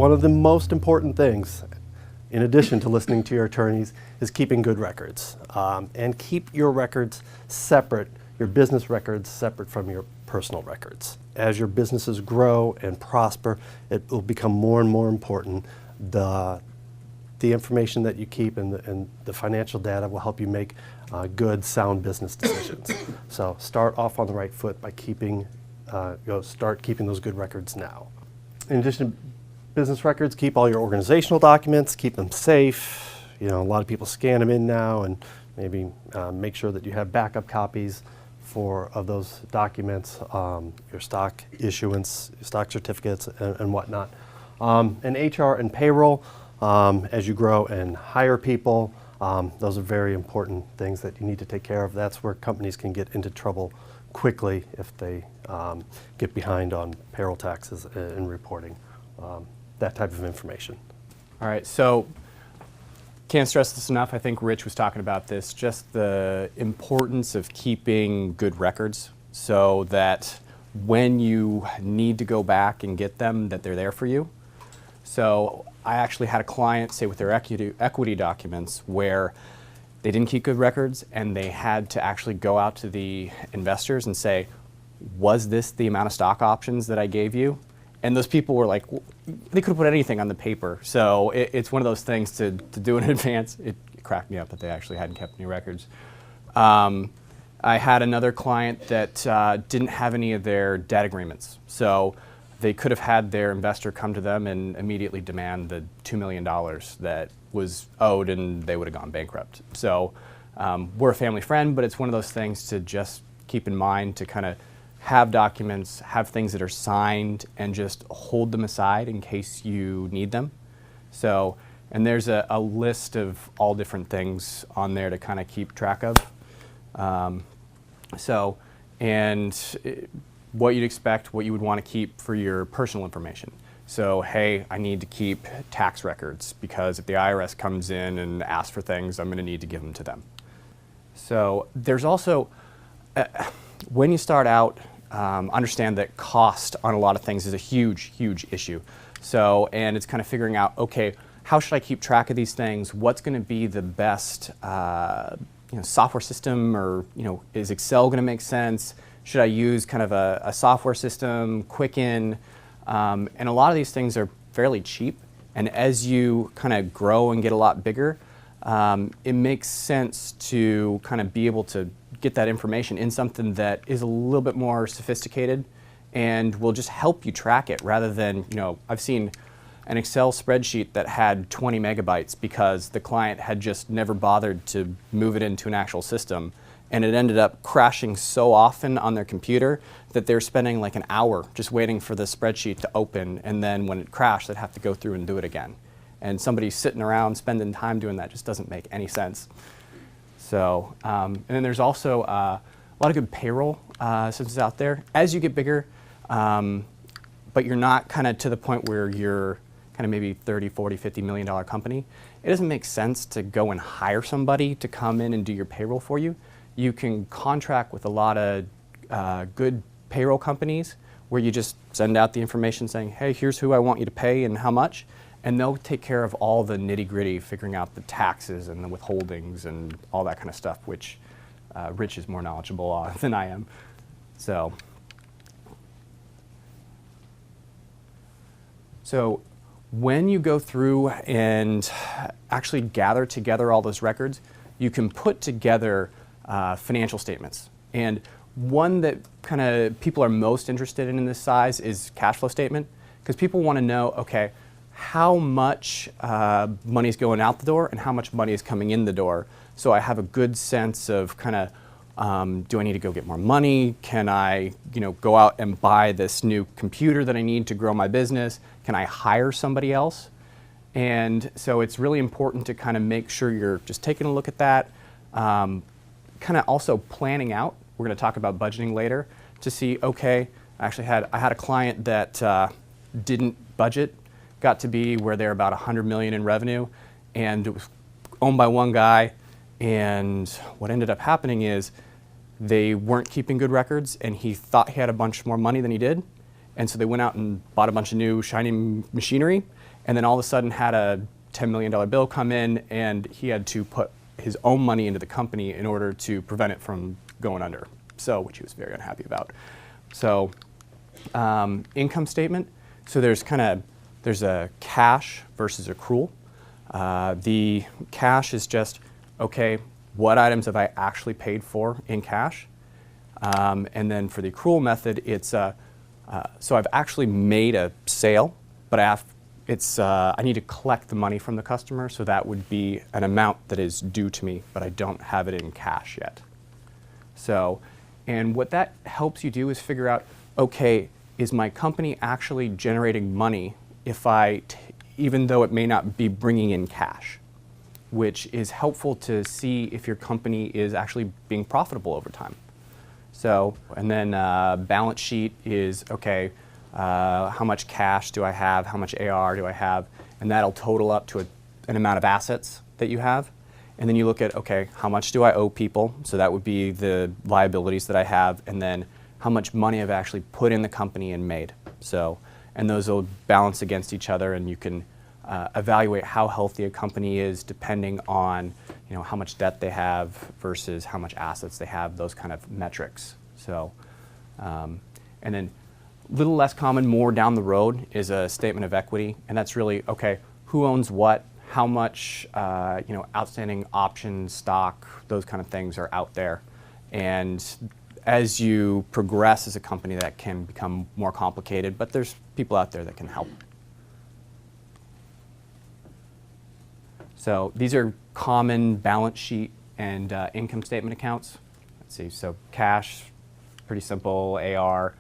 one of the most important things, in addition to listening to your attorneys, is keeping good records. And keep your records separate, your business records separate from your personal records. As your businesses grow and prosper, it will become more and more important. The information that you keep and the financial data will help you make good, sound business decisions. So start off on the right foot by start keeping those good records now. In addition to business records, keep all your organizational documents, keep them safe. You know, a lot of people scan them in now, and maybe make sure that you have backup copies of those documents, your stock issuance, stock certificates, and whatnot. And HR and payroll, as you grow and hire people, those are very important things that you need to take care of. That's where companies can get into trouble quickly if they get behind on payroll taxes and reporting, that type of information. All right, so can't stress this enough. I think Rich was talking about this, just the importance of keeping good records so that when you need to go back and get them, that they're there for you. So I actually had a client, say with their equity documents, where they didn't keep good records and they had to actually go out to the investors and say, was this the amount of stock options that I gave you? And those people were like, they could have put anything on the paper. So it's one of those things to do in advance. It cracked me up that they actually hadn't kept any records. I had another client that didn't have any of their debt agreements. So they could have had their investor come to them and immediately demand the $2 million that was owed, and they would have gone bankrupt. So we're a family friend, but it's one of those things to just keep in mind, to kind of have documents, have things that are signed, and just hold them aside in case you need them. So, and there's a list of all different things on there to kind of keep track of. What you'd expect, what you would want to keep for your personal information. So, hey, I need to keep tax records because if the IRS comes in and asks for things, I'm going to need to give them to them. So there's also, when you start out, understand that cost on a lot of things is a huge, huge issue. So, and it's kind of figuring out, okay, how should I keep track of these things? What's going to be the best software system, or is Excel going to make sense? Should I use kind of a software system, Quicken? And a lot of these things are fairly cheap. And as you kind of grow and get a lot bigger, it makes sense to kind of be able to get that information in something that is a little bit more sophisticated and will just help you track it, rather than, I've seen an Excel spreadsheet that had 20 megabytes because the client had just never bothered to move it into an actual system. And it ended up crashing so often on their computer that they're spending like an hour just waiting for the spreadsheet to open, and then when it crashed, they'd have to go through and do it again. And somebody sitting around spending time doing that just doesn't make any sense. So, and then there's also a lot of good payroll systems out there as you get bigger, but you're not kind of to the point where you're kind of maybe 30, 40, $50 million company. It doesn't make sense to go and hire somebody to come in and do your payroll for you. You can contract with a lot of good payroll companies where you just send out the information saying, hey, here's who I want you to pay and how much, and they'll take care of all the nitty-gritty, figuring out the taxes and the withholdings and all that kind of stuff, which Rich is more knowledgeable on than I am. So when you go through and actually gather together all those records, you can put together financial statements. And one that kind of people are most interested in this size is cash flow statement, because people want to know, okay, how much money is going out the door and how much money is coming in the door. So I have a good sense of kind of, do I need to go get more money? Can I, go out and buy this new computer that I need to grow my business? Can I hire somebody else? And so it's really important to kind of make sure you're just taking a look at that. Kind of also planning out. We're going to talk about budgeting later to see, okay, I had a client that didn't budget, got to be where they're about 100 million in revenue, and it was owned by one guy, and what ended up happening is they weren't keeping good records, and he thought he had a bunch more money than he did, and so they went out and bought a bunch of new shiny machinery, and then all of a sudden had a $10 million bill come in, and he had to put his own money into the company in order to prevent it from going under, so which he was very unhappy about. So income statement, so there's a cash versus accrual. The cash is just, okay, what items have I actually paid for in cash? And then for the accrual method, it's so I've actually made a sale, but I need to collect the money from the customer, so that would be an amount that is due to me, but I don't have it in cash yet. So, and what that helps you do is figure out, okay, is my company actually generating money even though it may not be bringing in cash, which is helpful to see if your company is actually being profitable over time. So, and then balance sheet is, okay, how much cash do I have, how much AR do I have, and that'll total up to an amount of assets that you have. And then you look at, okay, how much do I owe people? So that would be the liabilities that I have, and then how much money I've actually put in the company and made. So, and those will balance against each other, and you can evaluate how healthy a company is depending on, how much debt they have versus how much assets they have, those kind of metrics. So, and then a little less common, more down the road, is a statement of equity, and that's really, okay, who owns what, how much outstanding options, stock, those kind of things are out there. And as you progress as a company, that can become more complicated, but there's people out there that can help. So these are common balance sheet and income statement accounts. Let's see, so cash, pretty simple, AR,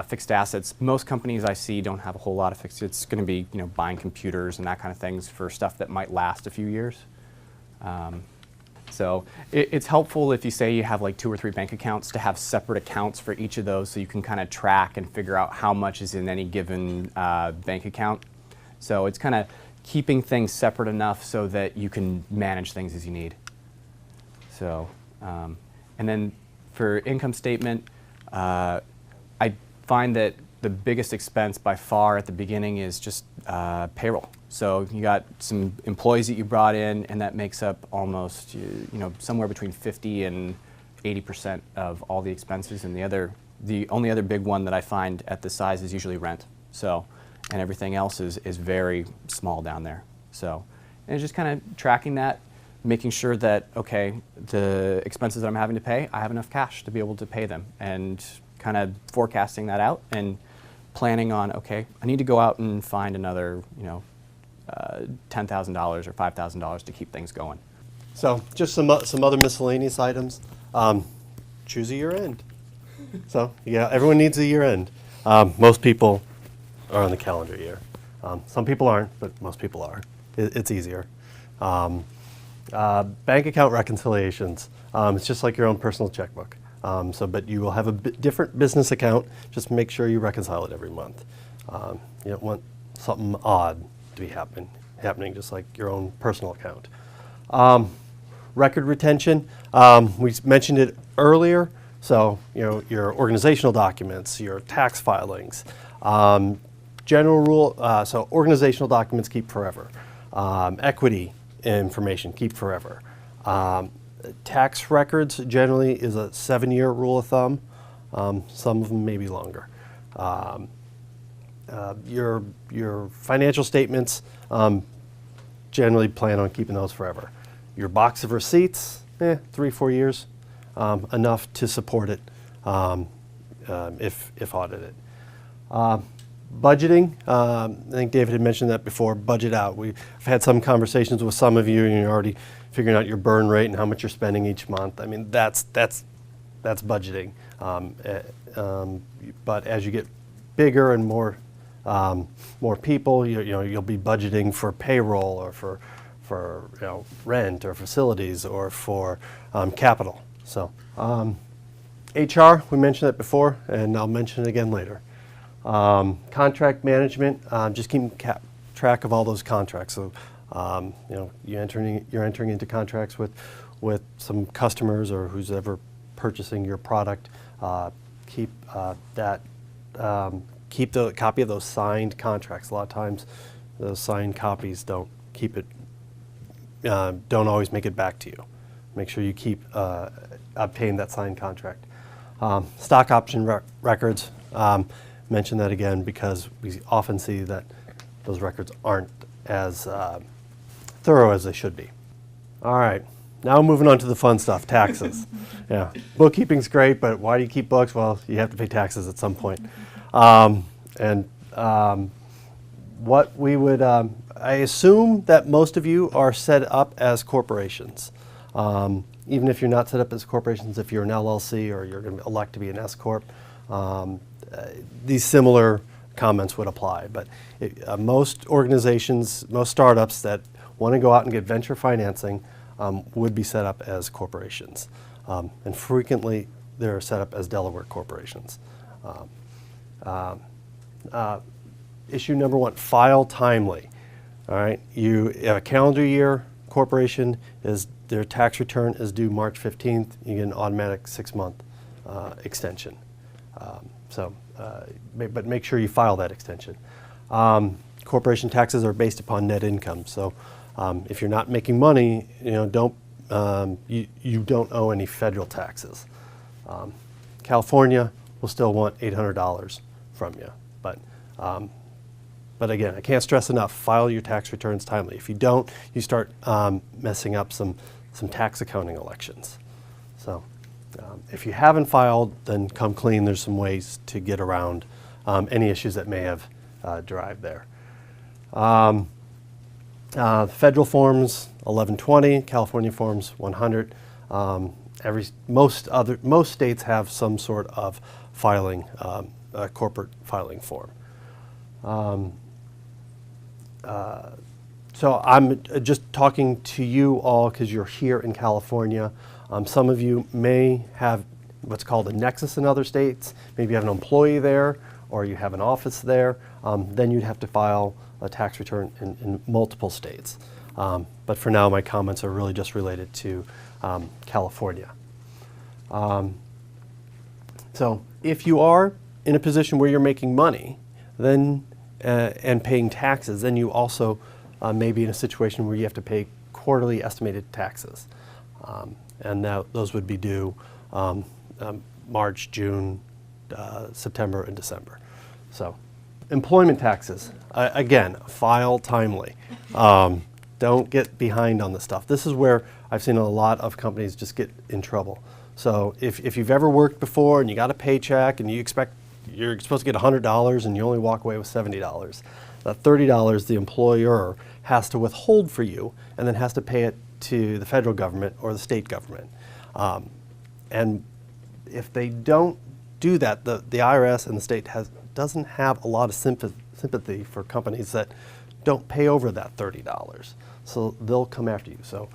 fixed assets. Most companies I see don't have a whole lot of fixed. It's going to be buying computers and that kind of things for stuff that might last a few years. So it's helpful if you say you have like 2 or 3 bank accounts to have separate accounts for each of those, so you can kind of track and figure out how much is in any given bank account. So it's kind of keeping things separate enough so that you can manage things as you need. So, and then for income statement, I find that the biggest expense by far at the beginning is just payroll. So you got some employees that you brought in, and that makes up almost somewhere between 50 and 80% of all the expenses. And the only other big one that I find at this size is usually rent. So, and everything else is very small down there. So, and it's just kind of tracking that, making sure that, okay, the expenses that I'm having to pay, I have enough cash to be able to pay them, and kind of forecasting that out and planning on, okay, I need to go out and find another, $10,000 or $5,000 to keep things going. So just some other miscellaneous items. Choose a year end. So yeah, everyone needs a year end. Most people are on the calendar year. Some people aren't, but most people are. It's easier. Bank account reconciliations. It's just like your own personal checkbook. But you will have a different business account. Just make sure you reconcile it every month. You don't want something odd to be happening just like your own personal account. Record retention. We mentioned it earlier. So your organizational documents, your tax filings. General rule. So organizational documents keep forever. Equity information keep forever. Tax records generally is a 7-year rule of thumb. Some of them may be longer. Your financial statements, generally plan on keeping those forever. Your box of receipts, 3-4 years, enough to support it if audited. Budgeting, I think David had mentioned that before, budget out. We've had some conversations with some of you, and you're already figuring out your burn rate and how much you're spending each month. I mean, that's budgeting. But as you get bigger and more people, you'll be budgeting for payroll or for rent or facilities or for capital. So HR, we mentioned that before, and I'll mention it again later. Contract management, just keeping track of all those contracts. So you're entering into contracts with some customers or who's ever purchasing your product. Keep the copy of those signed contracts. A lot of times those signed copies don't keep it, don't always make it back to you. Make sure you obtain that signed contract. Stock option records, mention that again because we often see that those records aren't as thorough as they should be. All right, now moving on to the fun stuff, taxes. Yeah, bookkeeping's great, but why do you keep books? Well, you have to pay taxes at some point. What we would, I assume that most of you are set up as corporations. Even if you're not set up as corporations, if you're an LLC or you're going to elect to be an S Corp, these similar comments would apply. But most organizations, most startups that want to go out and get venture financing would be set up as corporations. And frequently they're set up as Delaware corporations. Issue number one, file timely. All right, you have a calendar year corporation, their tax return is due March 15th, you get an automatic 6-month extension. But make sure you file that extension. Corporation taxes are based upon net income, so if you're not making money, you don't owe any federal taxes. California will still want $800 from you, but again, I can't stress enough, file your tax returns timely. If you don't, you start messing up some tax accounting elections. So if you haven't filed, then come clean. There's some ways to get around any issues that may have derived there. Federal forms 1120, California forms 100. Most states have some sort of filing, corporate filing form. So I'm just talking to you all because you're here in California. Some of you may have what's called a nexus in other states. Maybe you have an employee there or you have an office there. Then you'd have to file a tax return in multiple states. But for now, my comments are really just related to California. So if you are in a position where you're making money, then and paying taxes, then you also may be in a situation where you have to pay quarterly estimated taxes. And those would be due March, June, September, and December. So employment taxes, again, file timely. Don't get behind on this stuff. This is where I've seen a lot of companies just get in trouble. So if you've ever worked before and you got a paycheck and you're supposed to get $100 and you only walk away with $70. That $30 the employer has to withhold for you and then has to pay it to the federal government or the state government. And if they don't do that, the IRS and the state doesn't have a lot of sympathy for companies that don't pay over that $30. So they'll come after you. So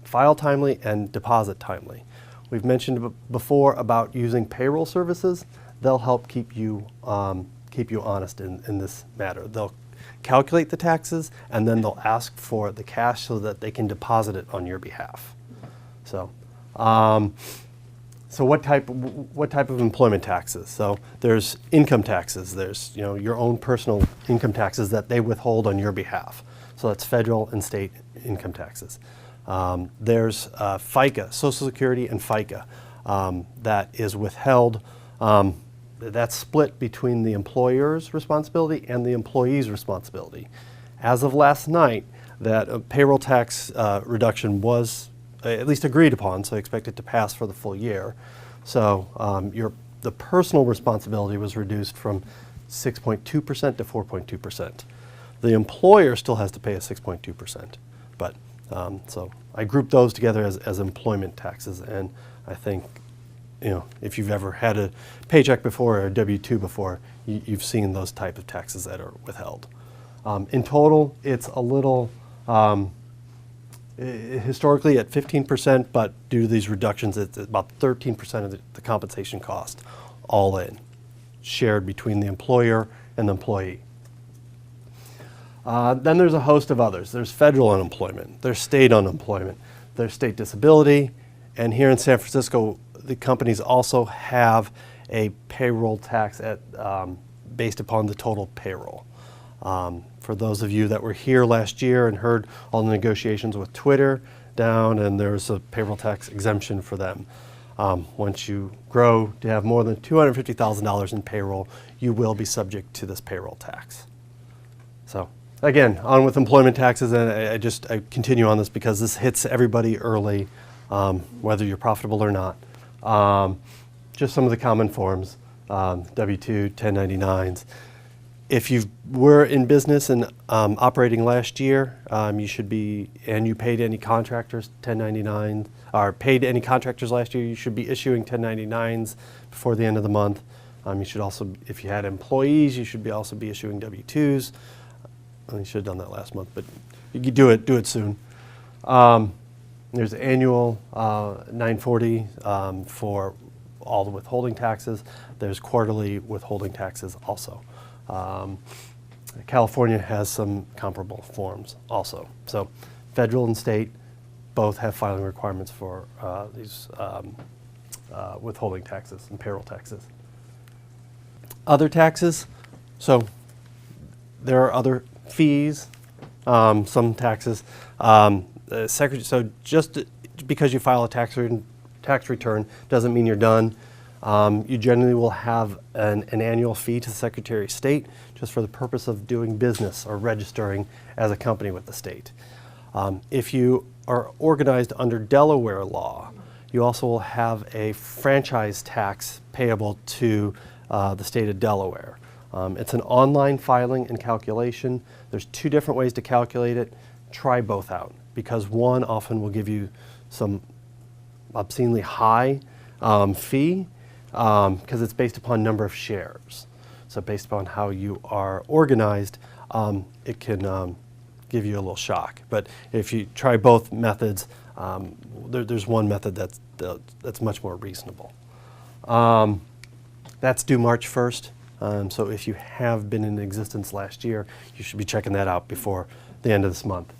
file timely and deposit timely. We've mentioned before about using payroll services. They'll help keep you honest in this matter. They'll calculate the taxes and then they'll ask for the cash so that they can deposit it on your behalf. So, what type of employment taxes? So there's income taxes. There's your own personal income taxes that they withhold on your behalf. So that's federal and state income taxes. There's FICA, Social Security and FICA, that is withheld. That's split between the employer's responsibility and the employee's responsibility. As of last night, that payroll tax reduction was at least agreed upon, so I expect it to pass for the full year. So the personal responsibility was reduced from 6.2% to 4.2%. The employer still has to pay a 6.2%, but so I grouped those together as employment taxes, and I think if you've ever had a paycheck before or a W-2 before, you've seen those type of taxes that are withheld. In total, it's a little, historically at 15%, but due to these reductions, it's about 13% of the compensation cost, all in, shared between the employer and the employee. Then there's a host of others. There's federal unemployment, there's state unemployment, there's state disability, and here in San Francisco, the companies also have a payroll tax based upon the total payroll. For those of you that were here last year and heard all the negotiations with Twitter down, and there's a payroll tax exemption for them. Once you grow to have more than $250,000 in payroll, you will be subject to this payroll tax. So again, on with employment taxes, and I continue on this because this hits everybody early, whether you're profitable or not. Just some of the common forms, W-2, 1099s. If you were in business and operating last year, you should be, and you paid any contractors 1099, or paid any contractors last year, you should be issuing 1099s before the end of the month. You should also, if you had employees, you should also be issuing W-2s. You should have done that last month, but you could do it soon. There's annual 940 for all the withholding taxes. There's quarterly withholding taxes also. California has some comparable forms also. So federal and state both have filing requirements for these withholding taxes and payroll taxes. Other taxes, so there are other fees, some taxes. So just because you file a tax return doesn't mean you're done. You generally will have an annual fee to the Secretary of State just for the purpose of doing business or registering as a company with the state. If you are organized under Delaware law, you also will have a franchise tax payable to the state of Delaware. It's an online filing and calculation. There's two different ways to calculate it. Try both out, because one often will give you some obscenely high fee, because it's based upon number of shares. So based upon how you are organized, it can give you a little shock. But if you try both methods, there's one method that's much more reasonable. That's due March 1st. So if you have been in existence last year, you should be checking that out before the end of this month.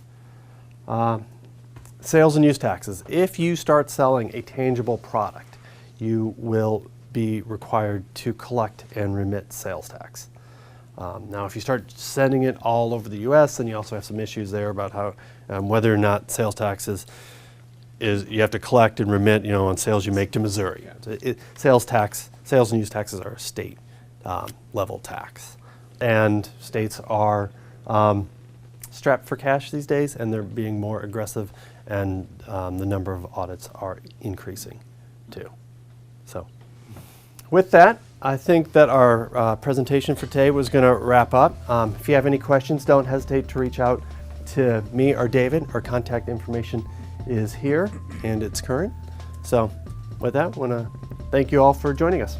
Sales and use taxes. If you start selling a tangible product, you will be required to collect and remit sales tax. Now, if you start sending it all over the U.S., then you also have some issues there about how whether or not sales taxes is you have to collect and remit, on sales you make to Missouri. Sales and use taxes are a state level tax, and states are strapped for cash these days, and they're being more aggressive, and the number of audits are increasing too. So with that, I think that our presentation for today was going to wrap up. If you have any questions, don't hesitate to reach out to me or David. Our contact information is here and it's current. So with that, I want to thank you all for joining us.